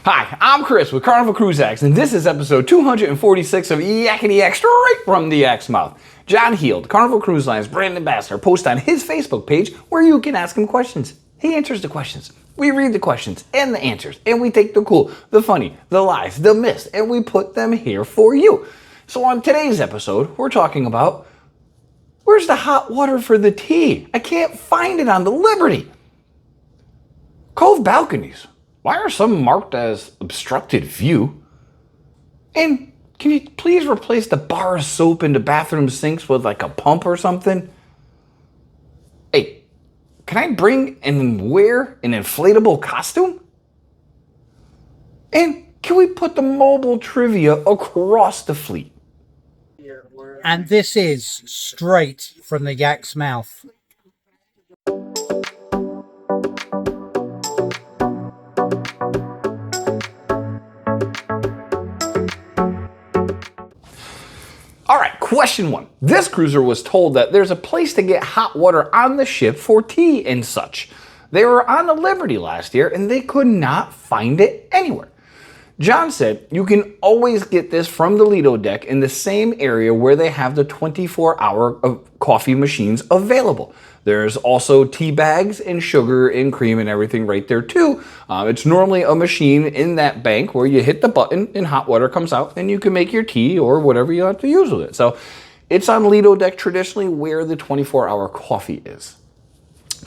Hi, I'm Chris with Carnival Cruise Line, and this is episode 246 of Yakety-Yak straight from the Yak's mouth. John Heald, Carnival Cruise Line's brand ambassador, posts on his Facebook page where you can ask him questions. He answers the questions. We read the questions and the answers, and we take the cool, the funny, the lies, the myths, and we put them here for you. So on today's episode, we're talking about where's the hot water for the tea? I can't find it on the Liberty. Cove balconies. Why are some marked as obstructed view? And can you please replace the bar of soap in the bathroom sinks with like a pump or something? Hey, can I bring and wear an inflatable costume? And can we put the mobile trivia across the fleet? And this is straight from the Yak's mouth. All right, question one. This cruiser was told that there's a place to get hot water on the ship for tea and such. They were on the Liberty last year and they could not find it anywhere. John said you can always get this from the Lido deck in the same area where they have the 24-hour coffee machines available. There's also tea bags and sugar and cream and everything right there too. It's normally a machine in that bank where you hit the button and hot water comes out and you can make your tea or whatever you want to use with it. So it's on Lido deck traditionally where the 24-hour coffee is.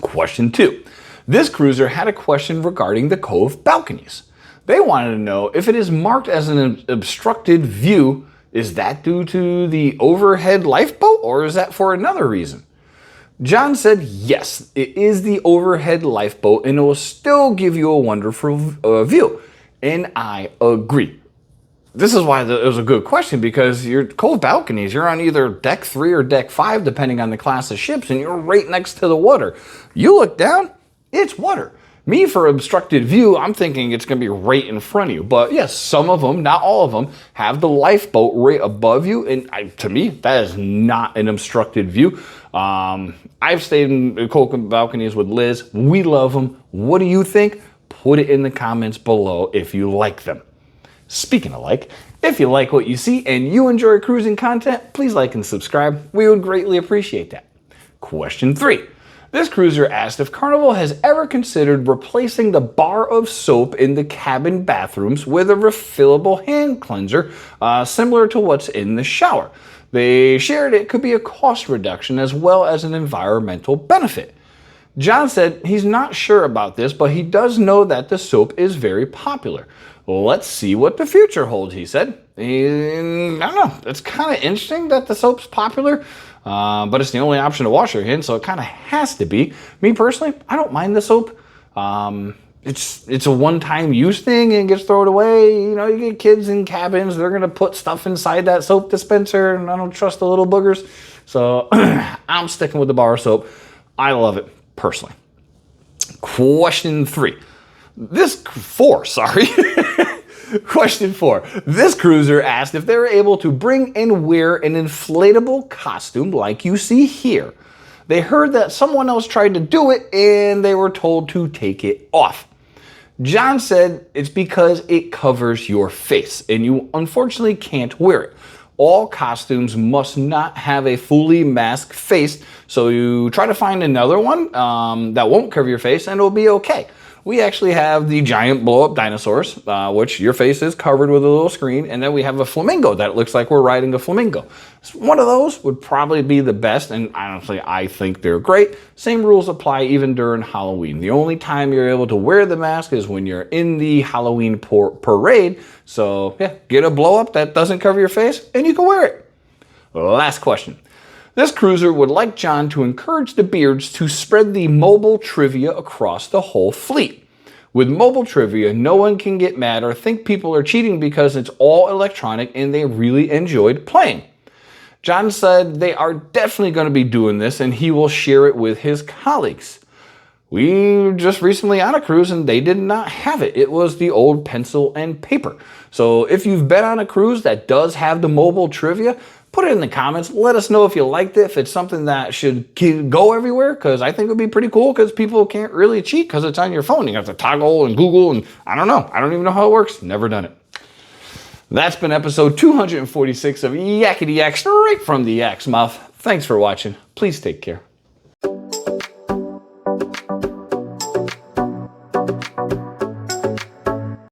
Question two. This cruiser had a question regarding the cove balconies. They wanted to know if it is marked as an obstructed view, is that due to the overhead lifeboat or is that for another reason? John said yes, it is the overhead lifeboat and it will still give you a wonderful view. And I agree. This is why it was a good question, because your cove balconies, you're on either deck 3 or deck 5 depending on the class of ships, and you're right next to the water. You look down, it's water. Me, for obstructed view, I'm thinking it's going to be right in front of you. But yes, some of them, not all of them, have the lifeboat right above you. And to me, that is not an obstructed view. I've stayed in cove balconies with Liz. We love them. What do you think? Put it in the comments below if you like them. Speaking of like, if you like what you see and you enjoy cruising content, please like and subscribe. We would greatly appreciate that. Question 3. This cruiser asked if Carnival has ever considered replacing the bar of soap in the cabin bathrooms with a refillable hand cleanser, similar to what's in the shower. They shared it could be a cost reduction as well as an environmental benefit. John said he's not sure about this, but he does know that the soap is very popular. Let's see what the future holds, he said. I don't know, it's kind of interesting that the soap's popular. But it's the only option to wash your hands, so it kind of has to be. Me personally, I don't mind the soap. It's a one-time use thing and it gets thrown away. You know, you get kids in cabins, they're going to put stuff inside that soap dispenser, and I don't trust the little boogers. So I'm sticking with the bar soap. I love it, personally. Question 4, sorry. Question 4. This cruiser asked if they were able to bring and wear an inflatable costume like you see here. They heard that someone else tried to do it and they were told to take it off. John said it's because it covers your face and you unfortunately can't wear it. All costumes must not have a fully masked face, so you try to find another one that won't cover your face and it'll be okay. We actually have the giant blow-up dinosaurs, which your face is covered with a little screen, and then we have a flamingo that looks like we're riding a flamingo. One of those would probably be the best, and honestly, I think they're great. Same rules apply even during Halloween. The only time you're able to wear the mask is when you're in the Halloween parade, so yeah, get a blow-up that doesn't cover your face, and you can wear it. Last question. This cruiser would like John to encourage the Beards to spread the mobile trivia across the whole fleet. With mobile trivia, no one can get mad or think people are cheating because it's all electronic and they really enjoyed playing. John said they are definitely going to be doing this and he will share it with his colleagues. We were just recently on a cruise and they did not have it. It was the old pencil and paper. So if you've been on a cruise that does have the mobile trivia, Put it in the comments. Let us know if you liked it, if it's something that should go everywhere, because I think it would be pretty cool because people can't really cheat because it's on your phone. You have to toggle and Google, and I don't know. I don't even know how it works. Never done it. That's been episode 246 of Yakety-Yak, straight from the Yak's mouth. Thanks for watching. Please take care.